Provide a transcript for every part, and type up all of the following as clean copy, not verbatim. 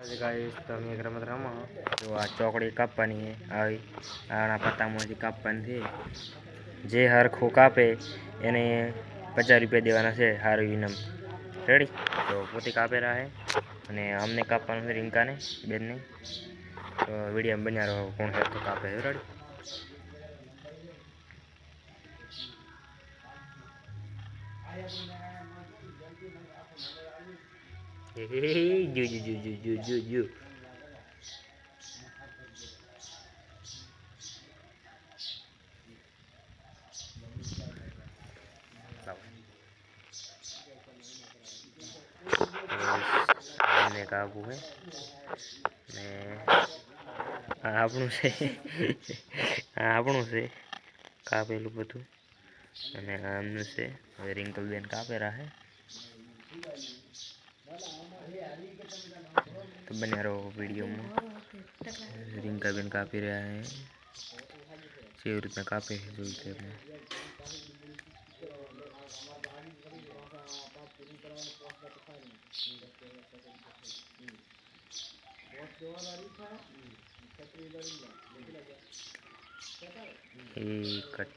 Guys तो मैं रमत रमो जो आ चौकड़ी कापવાની है આવી આના પત્તામાંથી કાપવાની છે જે હરખો કાપે એને 50 રૂપિયા દેવાના છે હારું ઇનામ રેડી તો પોતે કાપેરા है અને અમને કાપવાનું છે રિંકાને બેનને તો વિડિયો બન્યા રહો કોણ હરખો કાપે है ready ju ju ju ju ju ju ju ने काबू है ने આપણું છે કાપેલું બધું અને આમનું છે હવે રિંકલ બેન કાપેરા है तो बने रहो वीडियो में रिंका बेन कापी रहा है केवी रीतना कापे है जोईते आपने कट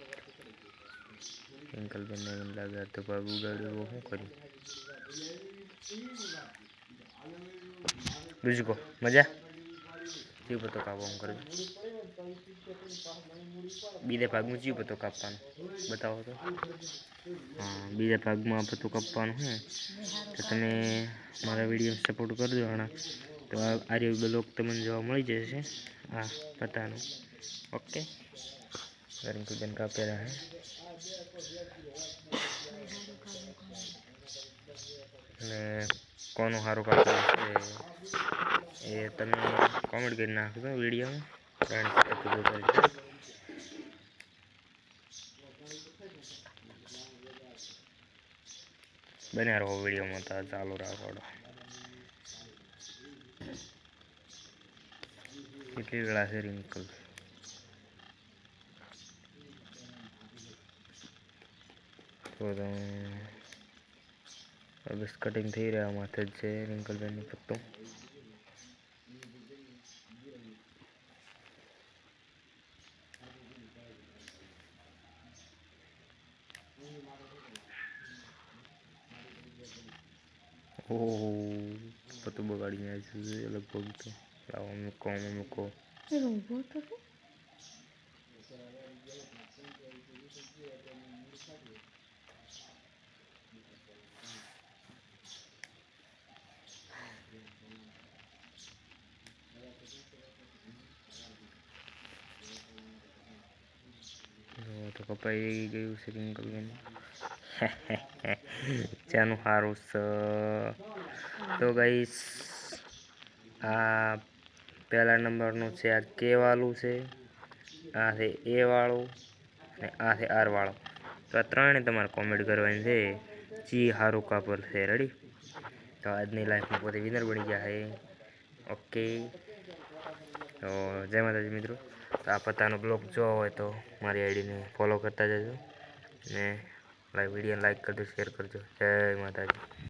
रिंकल बेन ने लगा तो बाबू गाड़ी वो શું કર્યું બીજું કો મજા જીવ પતો કાપવા કરજો બીજા ભાગમાં જીવ પતો કાપવાનું બતાવો તો હા બીજા ભાગમાં પતો કાપવાનું છે તો તમે મારા વિડીયો સપોર્ટ કરજો હણા તો આ બ્લોગ તમને જોવા મળી જશે હા પતાનું ઓકે रिंकल बेन कापेला है ने कोनु हारू कापे ये तमे कमेंट कर नाखो वीडियो में फ्रेंड बने रहो वीडियो में तो चालू रखो कितनी वेला से रिंकल तो बस कटिंग थी रहा माथे से रिंकल बेन पत्तों पत्तों बगाड़ी में लगभग तो लाओ मुको तो कपाई गयु से रिंकल बेन चानु हारू तो गाइस आ पहला नंबर नो से आ के वालू से आ से ए वाळो ने आ से आर वाळो तो आ त्रणेय तमारे कमेंट करवानी छे जी हारू कापर छे रेडी तो आजनी लाइफ में पोते विनर बनी गया है ओके तो जय माताजी मित्रों तो आ पत्तानो ब्लॉग जो हो तो मारी आईडी ने फॉलो करता जाजो ने वीडियो लाइक कर दो शेयर कर दो जय माताजी।